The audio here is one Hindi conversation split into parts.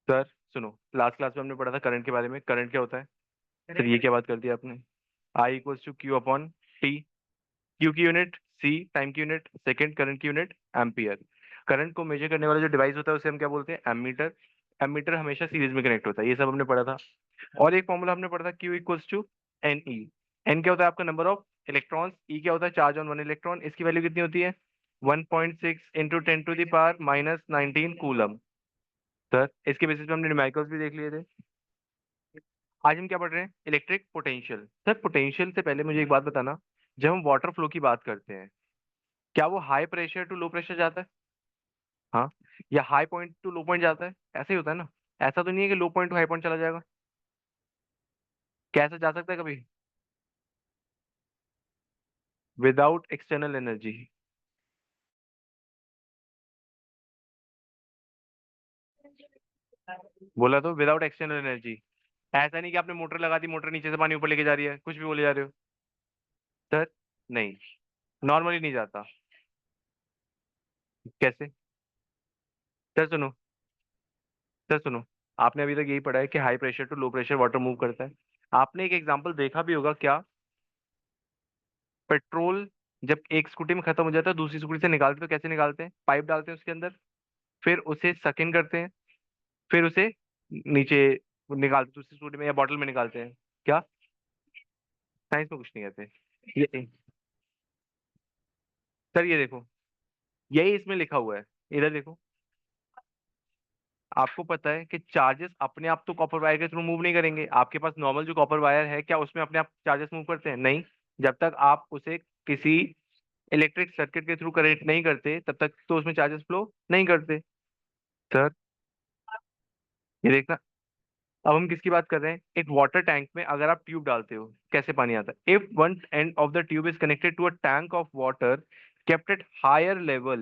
सर सुनो, लास्ट क्लास में हमने पढ़ा था करंट के बारे में। करंट क्या होता है? सर ये क्या बात कर दी आपने? I equals to Q upon T. Q की यूनिट सी, टाइम की यूनिट सेकंड, करंट की यूनिट एम्पियर। करंट को मेजर करने वाला जो डिवाइस होता है उसे हम क्या बोलते हैं? एमीटर। एमीटर हमेशा सीरीज में कनेक्ट होता है, ये सब हमने पढ़ा था। और एक फॉर्मूला हमने पढ़ा था, Q equals to N E. N क्या होता है? आपका नंबर ऑफ इलेक्ट्रॉन्स। ई क्या होता है? Charge on one electron. इसकी वैल्यू कितनी होती है? 1.6 इंटू 10⁻⁻⁻19 कूलम। सर इसके बेसिस पे हमने न्यूमेरिकल्स भी देख लिए थे। आज हम क्या पढ़ रहे हैं? Electric potential. सर पोटेंशियल से पहले मुझे एक बात बताना, जब हम वाटर फ्लो की बात करते हैं, क्या वो high pressure to low pressure जाता है? हाँ। या high point to low point जाता है? ऐसे ही होता है ना। ऐसा तो नहीं है कि लो पॉइंट टू हाई पॉइंट चला जाएगा। कैसे जा सकता है कभी? Without external energy. बोला तो, विदाउट एक्सटर्नल एनर्जी। ऐसा नहीं कि आपने मोटर लगा दी, मोटर नीचे से पानी ऊपर लेके जा रही है, कुछ भी बोले जा रहे हो। सर नहीं, नॉर्मली नहीं जाता। कैसे? सर सुनो, सर सुनो, आपने अभी तक यही पढ़ा है कि high pressure to low pressure water move करता है। आपने एक एग्जांपल देखा भी होगा क्या? पेट्रोल जब एक स्कूटी में खत्म हो जाता है, दूसरी स्कूटी से निकालते तो कैसे निकालते हैं? पाइप डालते हैं उसके अंदर, फिर उसे सक इन करते हैं, फिर उसे नीचे निकालते दूसरी स्कूटी में या बॉटल में निकालते हैं। क्या? साइंस में कुछ नहीं कहते ये। सर ये देखो, यही इसमें लिखा हुआ है, इधर देखो। आपको पता है कि चार्जेस अपने आप तो कॉपर वायर के थ्रू मूव नहीं करेंगे। आपके पास नॉर्मल जो कॉपर वायर है, क्या उसमें अपने आप चार्जेस मूव करते हैं? नहीं। जब तक आप उसे किसी इलेक्ट्रिक सर्किट के थ्रू कनेक्ट नहीं करते, तब तक तो उसमें चार्जेस फ्लो नहीं करते। सर ये देखना, अब हम किसकी बात कर रहे हैं? एक वाटर टैंक में अगर आप ट्यूब डालते हो, कैसे पानी आता है? If one end of the tube is connected to a tank of water kept at higher level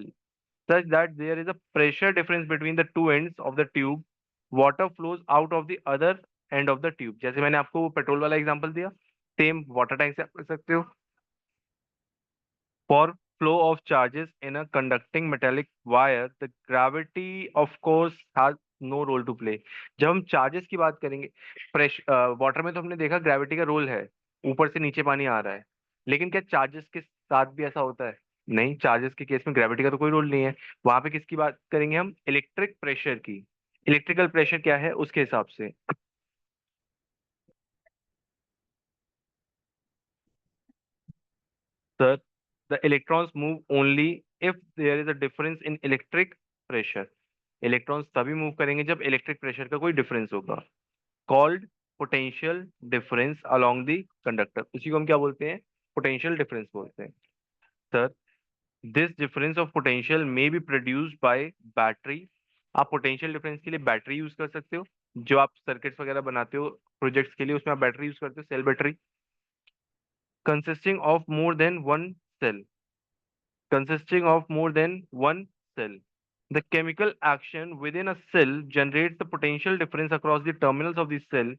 such that there is a pressure difference between the two ends of the tube, water flows out of the other end of the tube। जैसे मैंने आपको वो पेट्रोल वाला एग्जांपल दिया, सेम वाटर टैंक से आप कर सकते हो। For flow of charges in a conducting metallic wire, the gravity of course has no role to play। जब हम चार्जेस की बात करेंगे, प्रेशर वाटर में तो हमने देखा ग्रेविटी का रोल है, ऊपर से नीचे पानी आ रहा है। लेकिन क्या चार्जेस के साथ भी ऐसा होता है? नहीं, चार्जेस के केस में ग्रेविटी का तो कोई रोल नहीं है। वहां पे किसकी बात करेंगे हम? इलेक्ट्रिक प्रेशर की। इलेक्ट्रिकल प्रेशर क्या है उसके हिसाब से। Sir, the electrons move only if there is a difference in electric pressure। Electrons तभी मूव करेंगे जब इलेक्ट्रिक प्रेशर का कोई डिफरेंस होगा, called potential difference along the conductor. उसी को हम क्या बोलते हैं? पोटेंशियल डिफरेंस बोलते हैं। Sir this difference of potential may be produced by battery. आप पोटेंशियल डिफरेंस के लिए बैटरी यूज कर सकते हो। जो आप सर्किट्स वगैरह बनाते हो प्रोजेक्ट्स के लिए, उसमें आप बैटरी यूज करते हो, cell battery, consisting of more than one cell. consisting of more than one cell. The chemical action within a cell generates the potential difference across the terminals of the cell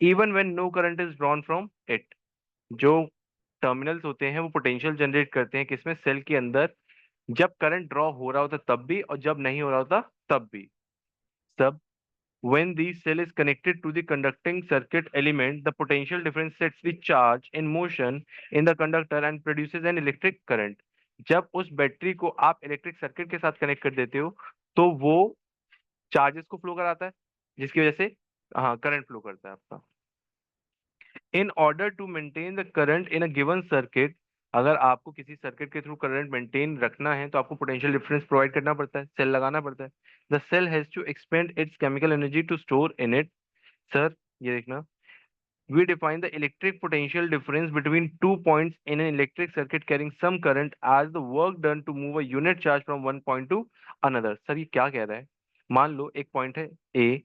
even when no current is drawn from it। जो टर्मिनल्स होते हैं वो पोटेंशियल जनरेट करते हैं किसमें? सेल के अंदर। जब करंट ड्रॉ हो रहा होता तब भी, और जब नहीं हो रहा होता तब भी। सब when the cell is connected to the conducting circuit element, the potential difference sets the charge in motion in the conductor and produces an electric current। जब उस बैटरी को आप इलेक्ट्रिक सर्किट के साथ कनेक्ट कर देते हो, तो वो चार्जेस को फ्लो कराता है, जिसकी वजह से हाँ करंट फ्लो करता है आपका। In order to maintain the current in a given circuit, अगर आपको किसी सर्किट के थ्रू करंट मेंटेन रखना है तो आपको पोटेंशियल डिफरेंस प्रोवाइड करना पड़ता है, सेल लगाना पड़ता है। The cell has to expand its chemical energy to store in it. Sir ये देखना, we define the electric potential difference between 2 points in an electric circuit carrying some current as the work done to move a unit charge from one point to another। Sir ये क्या कह रहा है? मान लो एक पॉइंट है ए,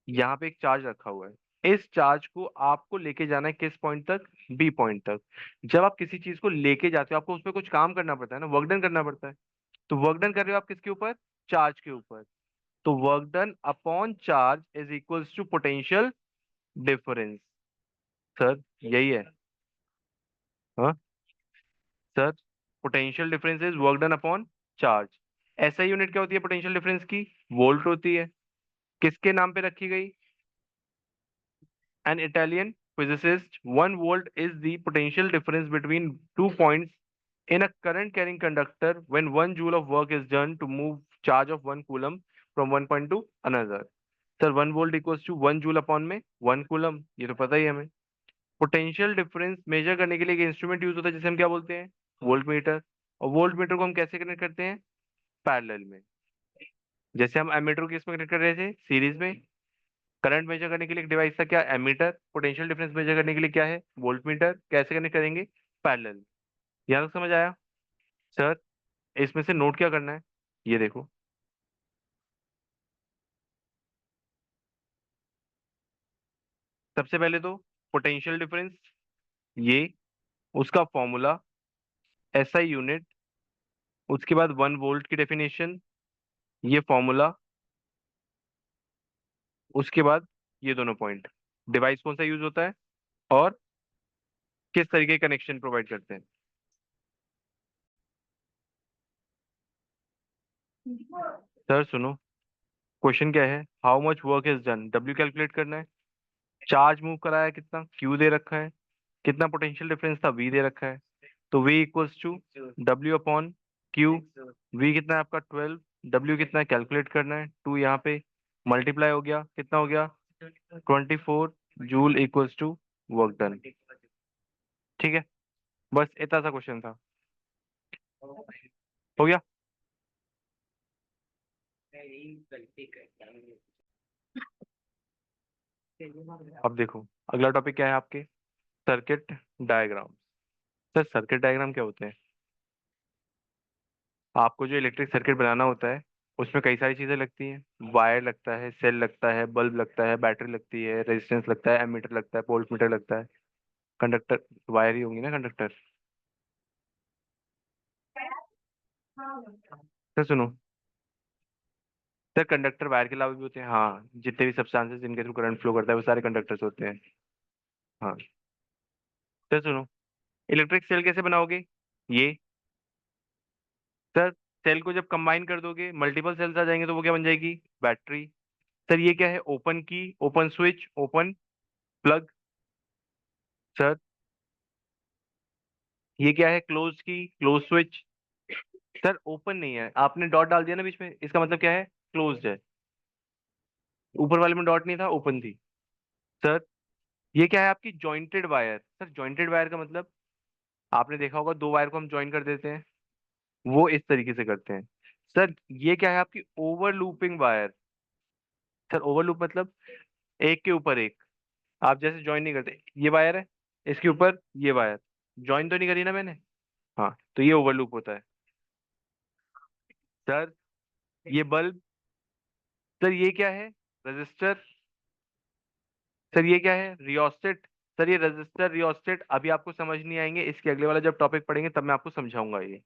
यहाँ पे एक चार्ज रखा हुआ है, इस चार्ज को आपको लेके जाना है किस पॉइंट तक? बी पॉइंट तक। जब आप किसी चीज को लेके जाते हो, आपको उस पर कुछ काम करना पड़ता है ना, वर्क डन करना पड़ता है। तो वर्क डन कर रहे हो आप किसके ऊपर? चार्ज के ऊपर। तो work done upon charge is equals to potential difference. Sir यही है। हाँ sir, potential difference is work done upon charge. ऐसा यूनिट क्या होती है पोटेंशियल डिफरेंस की? वोल्ट होती है। किसके नाम पे रखी गई? An Italian physicist, 1 volt is the potential difference between 2 points in a current carrying conductor when 1 joule of work is done to move charge of 1 coulomb from one point to another. सर 1 volt equals to 1 joule upon में 1 कूलम, ये तो पता ही है हमें। पोटेंशियल डिफरेंस मेजर करने के लिए एक इंस्ट्रूमेंट यूज होता है जिसे हम क्या बोलते हैं? Volt meter. और वोल्ट मीटर को हम कैसे कनेक्ट करते हैं? पैरेलल में। जैसे हम एमीटर को किसमें कनेक्ट कर रहे थे? सीरीज में। करंट मेजर करने के लिए एक डिवाइस था क्या? एमीटर। पोटेंशियल डिफरेंस मेजर करने के लिए क्या है? Volt meter. कैसे कनेक्ट करेंगे? पैरेलल। यहाँ तक समझ आया? सर इसमें से नोट क्या करना है, ये देखो। सबसे पहले तो पोटेंशियल डिफरेंस, ये उसका फॉर्मूला, एसआई यूनिट, उसके बाद 1 वोल्ट की डेफिनेशन, ये फॉर्मूला, उसके बाद ये दोनों पॉइंट, डिवाइस कौन सा यूज होता है और किस तरीके के कनेक्शन प्रोवाइड करते हैं। सर सुनो, क्वेश्चन क्या है? How much work is done, W calculate करना है। चार्ज मूव कराया कितना, क्यू दे रखा है। कितना पोटेंशियल डिफरेंस था, वी दे रखा है। तो V equals to W upon Q. V कितना है आपका 12, डब्ल्यू कितना है कैलकुलेट करना है, 2 यहाँ पे मल्टीप्लाई हो गया, कितना हो गया? 24 joule equals to work done. ठीक है, बस इतना सा क्वेश्चन था, हो गया। अब देखो अगला टॉपिक क्या है आपके? Circuit diagram. Sir circuit diagram क्या होते हैं? आपको जो इलेक्ट्रिक सर्किट बनाना होता है उसमें कई सारी चीजें लगती हैं। वायर लगता है, सेल लगता है, बल्ब लगता है, बैटरी लगती है, रेजिस्टेंस लगता है, एमीटर लगता है, वोल्ट मीटर लगता है, कंडक्टर, वायर ही होंगी ना कंडक्टर। सर सुनो, सर कंडक्टर वायर के अलावा भी होते हैं, हाँ, जितने भी सब्सटेंसेस जिनके थ्रू करंट फ्लो करता है वो सारे कंडक्टर्स होते हैं। हाँ। सर सुनो, इलेक्ट्रिक सेल कैसे बनाओगे? ये, सर सेल को जब कंबाइन कर दोगे मल्टीपल सेल्स आ जाएंगे तो वो क्या बन जाएगी? बैटरी। सर ये क्या है? ओपन की, open switch, open plug. Sir ये क्या है? क्लोज की, क्लोज स्विच। सर ओपन नहीं है, आपने डॉट डाल दिया ना बीच में, इसका मतलब क्या है? क्लोज्ड है। ऊपर वाले में डॉट नहीं था, ओपन थी। सर ये क्या है? आपकी jointed wire. Sir jointed wire का मतलब, आपने देखा होगा 2 वायर को हम ज्वाइन कर देते हैं, वो इस तरीके से करते हैं। सर ये क्या है? आपकी ओवरलूपिंग वायर। सर ओवरलूप मतलब एक के ऊपर एक, आप जैसे ज्वाइन नहीं करते, ये वायर है, इसके ऊपर ये वायर, ज्वाइन तो नहीं करी ना मैंने। हाँ, तो ये ओवरलूप होता है। सर ये बल्ब। सर ये क्या है? रजिस्टर। सर ये क्या है? रियोस्टेट। सर ये रजिस्टर रियोस्टेट अभी आपको समझ नहीं आएंगे, इसके अगले वाला जब टॉपिक पढ़ेंगे तब मैं आपको समझाऊंगा ये।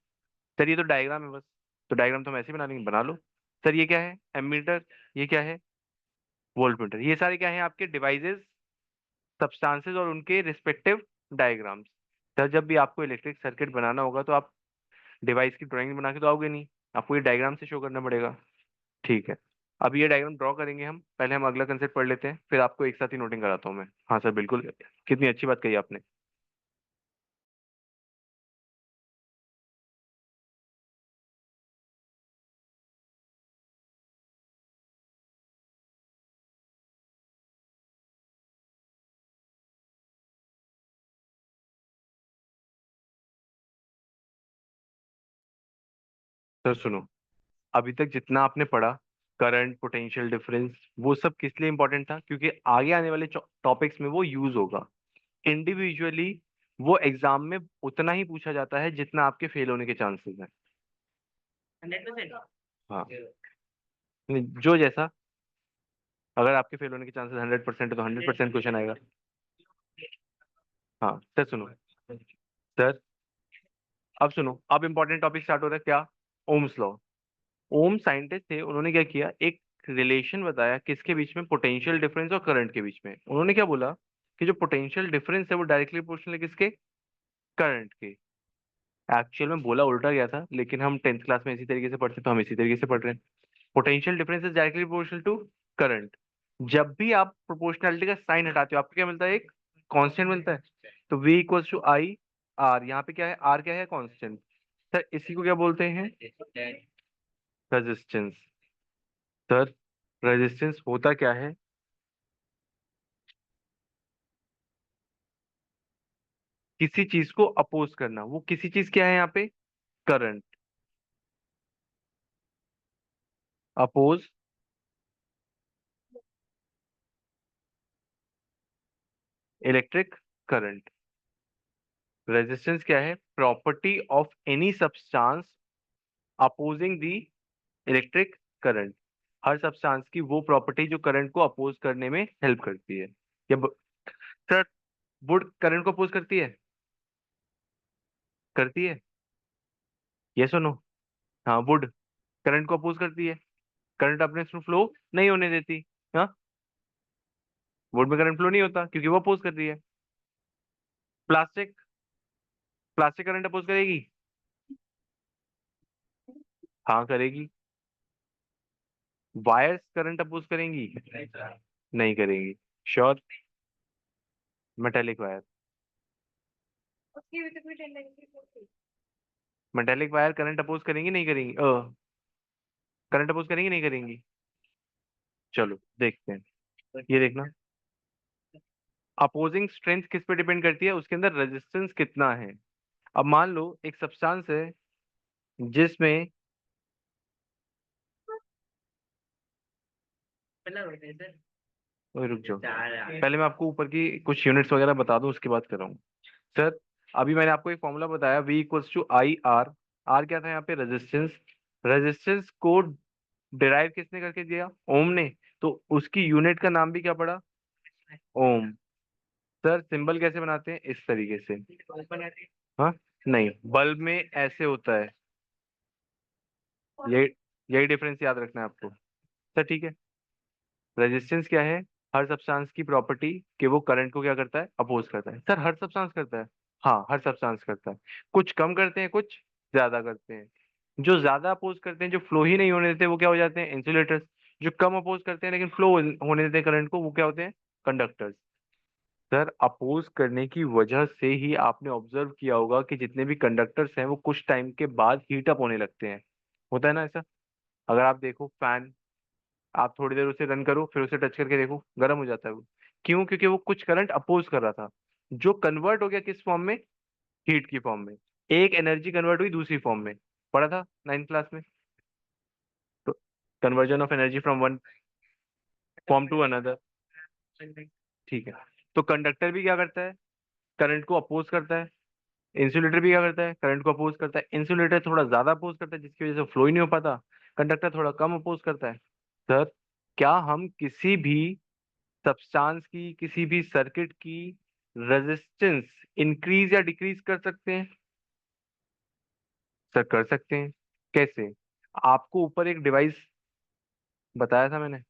सर ये तो डायग्राम है बस, तो डायग्राम तो हम ऐसे ही बना लेंगे, बना लो। सर ये क्या है? एमीटर। ये क्या है? Volt meter. ये सारे क्या है? आपके डिवाइसेस, सब्सटेंसेस और उनके रिस्पेक्टिव डायग्राम्स। सर जब भी आपको इलेक्ट्रिक सर्किट बनाना होगा तो आप डिवाइस की ड्राइंग बना के तो आओगे नहीं, आपको ये डायग्राम से शो करना पड़ेगा। ठीक है, अब ये डायग्राम ड्रॉ करेंगे हम, पहले हम अगला कंसेप्ट पढ़ लेते हैं, फिर आपको एक साथ ही नोटिंग कराता हूँ मैं। हाँ सर बिल्कुल, कितनी अच्छी बात कही आपने। सर सुनो, अभी तक जितना आपने पढ़ा, करंट, पोटेंशियल डिफरेंस, वो सब किस लिए इंपॉर्टेंट था? क्योंकि आगे आने वाले टॉपिक्स में वो यूज होगा। इंडिविजुअली वो एग्जाम में उतना ही पूछा जाता है जितना आपके फेल होने के चांसेस हैं। 100%। हाँ, नहीं, जो जैसा, अगर आपके फेल होने के चांसेस 100% है तो 100% क्वेश्चन आएगा। हाँ सर सुनो, सर अब सुनो, अब इंपॉर्टेंट टॉपिक स्टार्ट हो रहा है क्या? Ohm's law. ओम साइंटिस्ट थे, उन्होंने क्या किया, एक रिलेशन बताया किसके बीच में? पोटेंशियल डिफरेंस और करंट के बीच में। उन्होंने क्या बोला कि जो पोटेंशियल डिफरेंस है वो डायरेक्टली प्रोपोर्शनल है किसके? करंट के। एक्चुअल में बोला उल्टा गया था, लेकिन हम 10th क्लास में इसी तरीके से पढ़ते तो हम इसी तरीके से पढ़ रहे हैं। Potential difference is directly proportional to current. जब भी आप प्रोपोर्शनैलिटी का साइन हटाते हो आपको क्या मिलता है, एक कांस्टेंट मिलता है। तो V equals to I R, यहाँ पे क्या है, आर क्या है, कांस्टेंट। सर इसी को क्या बोलते हैं, रेजिस्टेंस। सर रेजिस्टेंस होता क्या है, किसी चीज को अपोज करना। वो किसी चीज क्या है यहाँ पे, current. Oppose electric current. Resistance क्या है, property of any substance opposing the electric current. हर सब्सटेंस की वो प्रॉपर्टी जो करंट को अपोज करने में हेल्प करती है। सर वुड करंट को अपोज करती है, करती है, ये सुनो। हाँ वुड करंट को अपोज करती है, करंट अपने थ्रू फ्लो नहीं होने देती। हाँ, वुड में करंट फ्लो नहीं होता क्योंकि वो अपोज कर रही है। प्लास्टिक, प्लास्टिक करंट अपोज करेगी, हाँ करेगी। वायर्स करंट अपोज करेंगी, नहीं करेंगी। Sure, metallic wire, metallic wire current oppose करेंगी नहीं करेंगी, करंट अपोज करेंगी नहीं करेंगी। चलो देखते हैं, ये देखना। अपोजिंग स्ट्रेंथ किस पे डिपेंड करती है, उसके अंदर रेजिस्टेंस कितना है। अब मान लो एक सब्सटेंस है जिसमें, ओए रुक जाओ, पहले मैं आपको ऊपर की कुछ यूनिट्स वगैरह बता दूं उसके बाद कर रहा हूँ। सर अभी मैंने आपको एक फॉर्मूला बताया, V equals to I R. R क्या था यहाँ पे, रेजिस्टेंस। रेजिस्टेंस को डिराइव किसने करके दिया, ओम ने। तो उसकी यूनिट का नाम भी क्या पड़ा, ओम। सर सिंबल कैसे बनाते हैं, इस तरीके से। हाँ, नहीं बल्ब में ऐसे होता है, यही यही डिफरेंस याद रखना है आपको। सर ठीक है, रेजिस्टेंस क्या है, हर सब्सटेंस की प्रॉपर्टी कि वो करंट को क्या करता है, अपोज करता है। सर हर सब्सटेंस करता है, हाँ हर सब्सटेंस करता है। कुछ कम करते हैं, कुछ ज्यादा करते हैं। जो ज्यादा अपोज करते हैं, जो फ्लो ही नहीं होने देते, वो क्या हो जाते हैं, इंसुलेटर्स। जो कम अपोज करते हैं लेकिन फ्लो होने देते हैं करंट को, वो क्या होते हैं, कंडक्टर्स। सर अपोज करने की वजह से ही आपने ऑब्जर्व किया होगा कि जितने भी कंडक्टर्स हैं वो कुछ टाइम के बाद हीट अप होने लगते हैं। होता है ना ऐसा। अगर आप देखो फैन, आप थोड़ी देर उसे रन करो फिर उसे टच करके देखो, गर्म हो जाता है वो। क्यों, क्योंकि वो कुछ करंट अपोज कर रहा था, जो कन्वर्ट हो गया किस फॉर्म में, हीट की फॉर्म में। एक एनर्जी कन्वर्ट हुई दूसरी फॉर्म में, पढ़ा था 9th क्लास में। तो conversion of energy from one form to another. ठीक है, तो कंडक्टर भी क्या करता है, करंट को अपोज करता है। इंसुलेटर भी क्या करता है, करंट को अपोज करता है। इंसुलेटर थोड़ा ज्यादा अपोज करता है जिसकी वजह से फ्लो ही नहीं हो पाता, कंडक्टर थोड़ा कम अपोज करता है। सर क्या हम किसी भी सब्सटेंस की, किसी भी सर्किट की रेजिस्टेंस इंक्रीज या डिक्रीज कर सकते हैं। सर कर सकते हैं, कैसे। आपको ऊपर एक डिवाइस बताया था मैंने,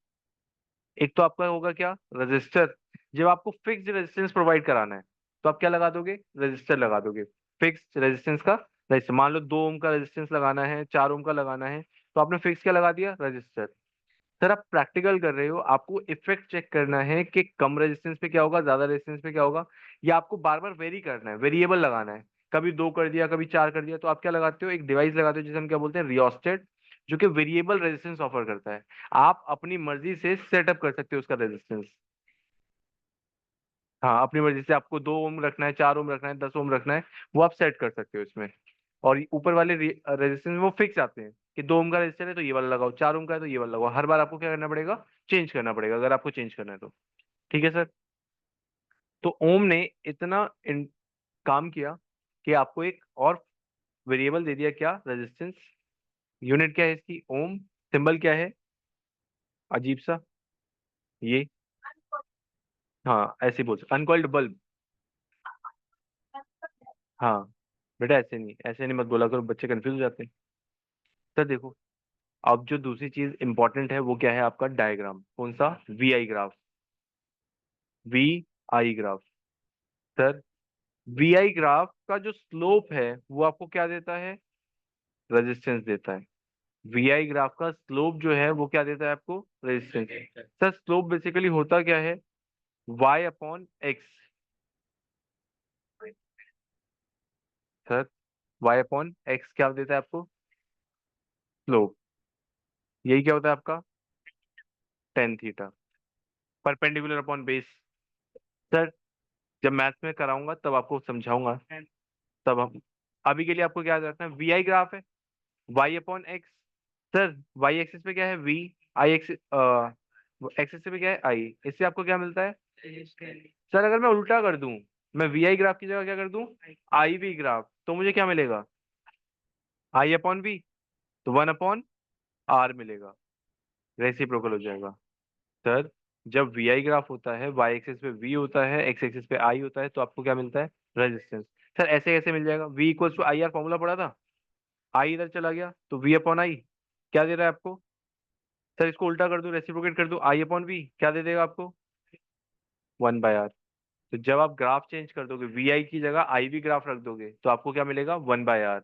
एक तो आपका होगा क्या, रजिस्टर। जब आपको फिक्स्ड रेजिस्टेंस प्रोवाइड कराना है तो आप क्या लगा दोगे, रजिस्टर लगा दोगे। फिक्स्ड रेजिस्टेंस का रजिस्टर, मान लो 2 ओम का रेजिस्टेंस लगाना है, 4 ओम का लगाना है, तो आपने फिक्स क्या लगा दिया, रजिस्टर। सर आप प्रैक्टिकल कर रहे हो, आपको इफेक्ट चेक करना है कि कम रेजिस्टेंस पे क्या होगा, ज्यादा रेजिस्टेंस पे क्या होगा। या आपको बार बार वेरी करना है, वेरिएबल लगाना है। कभी 2 कर दिया, कभी 4 कर दिया, तो आप क्या लगाते हो, एक डिवाइस लगाते हो जिसे हम क्या बोलते हैं, रियोस्टेट, जो कि वेरिएबल रेजिस्टेंस ऑफर करता है। आप अपनी मर्जी से सेटअप कर सकते हो उसका रेजिस्टेंस। हाँ अपनी मर्जी से, आपको 2 ओम रखना है, 4 ओम रखना है, 10 ओम रखना है, वो आप सेट कर सकते हो इसमें। और ऊपर वाले रेजिस्टेंस वो फिक्स आते हैं कि 2 ओम का रेजिस्टेंस है तो ये वाला लगाओ, 4 ओम का है तो ये वाला लगाओ। हर बार आपको क्या करना पड़ेगा, चेंज करना पड़ेगा अगर आपको चेंज करना है तो। ठीक है सर। तो ओम ने इतना काम किया कि आपको एक और वेरिएबल दे दिया, क्या, रेजिस्टेंस। यूनिट क्या है इसकी, ओम। सिंबल क्या है, अजीब सा, ये। हाँ ऐसे ही बोल सकते, अनकॉइल्ड बल्ब। हाँ बेटा ऐसे नहीं, ऐसे नहीं मत बोला करो, बच्चे कंफ्यूज हो जाते हैं। सर देखो, अब जो दूसरी चीज इंपॉर्टेंट है वो क्या है, आपका डायग्राम। कौन सा, VI graph. VI graph. Sir VI graph का जो स्लोप है वो आपको क्या देता है, रेजिस्टेंस देता है। वी आई ग्राफ का स्लोप जो है वो क्या देता है आपको, रेजिस्टेंस। सर स्लोप बेसिकली होता क्या है, y upon x. Sir y upon x क्या देता है आपको, स्लोप। यही क्या होता है आपका, tan theta, perpendicular upon base. Sir जब मैथ्स में कराऊंगा तब आपको समझाऊंगा, तब हम, अभी के लिए आपको क्या याद रखना है, वी आई ग्राफ है, y upon x. Sir y axis पे क्या है v, आई एक्सिस, एक्सिस पे क्या है i, इससे आपको क्या मिलता है। सर अगर मैं उल्टा कर दूं, मैं वी आई ग्राफ की जगह क्या कर दूं, आई वी ग्राफ, तो मुझे क्या मिलेगा, आई अपॉन वी, तो वन अपॉन आर मिलेगा, रेसिप्रोकल हो जाएगा। सर जब वी आई ग्राफ होता है, वाई एक्सिस पे वी होता है, एक्स एक्सिस पे आई होता है, तो आपको क्या मिलता है, रेजिस्टेंस। सर ऐसे कैसे मिल जाएगा, V equals to I R formula पड़ा था, आई इधर चला गया तो वी अपॉन आई क्या दे रहा है आपको। सर इसको उल्टा कर दूं, रेसिप्रोकेट कर दूं, आई अपॉन वी क्या दे देगा आपको, वन बाय आर। तो जब आप ग्राफ चेंज कर दोगे, वी आई की जगह आई वी ग्राफ रख दोगे, तो आपको क्या मिलेगा, वन बाय आर।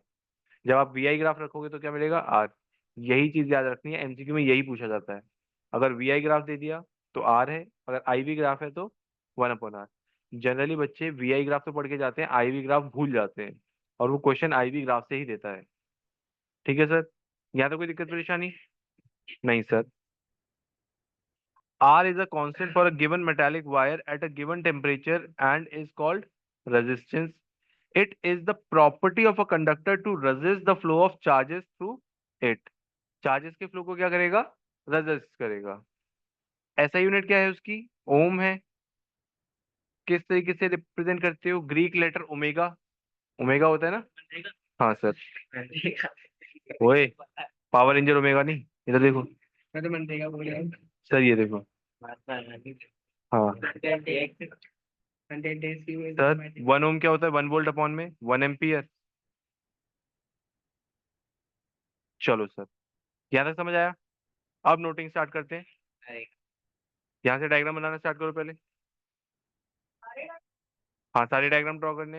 जब आप वी आई ग्राफ रखोगे तो क्या मिलेगा, आर। यही चीज याद रखनी है, एमसीक्यू में यही पूछा जाता है। अगर वी आई ग्राफ दे दिया तो आर है, अगर आई वी ग्राफ है तो वन अपॉन आर। जनरली बच्चे वी आई ग्राफ तो पढ़ के जाते हैं, आई वी ग्राफ भूल जाते हैं, और वो क्वेश्चन आई वी ग्राफ से ही देता है। ठीक है सर, यहाँ तो कोई दिक्कत परेशानी नहीं sir. R is a constant for a given metallic wire at a given temperature and is called resistance. It is the property of a conductor to resist the flow of charges through it. Charges के फ्लो को क्या करेगा, रेजिस्ट करेगा। ऐसा यूनिट क्या है उसकी, ओम है। किस तरीके से रिप्रेजेंट करते हो, ग्रीक लेटर ओमेगा, ओमेगा होता है ना। हाँ सर, ओए पावर रेंजर ओमेगा नहीं, इधर देखो। मैं तो मनरेगा बोल रहा हूँ। सर ये देखो, हाँ सर, वन ओम क्या होता है, वन वोल्ट अपॉन में वन एम्पियर। चलो सर, यहाँ तक समझ आया। अब नोटिंग स्टार्ट करते हैं, यहाँ से डायग्राम बनाना स्टार्ट करो पहले। हाँ सारे डायग्राम ड्रॉ करने हैं।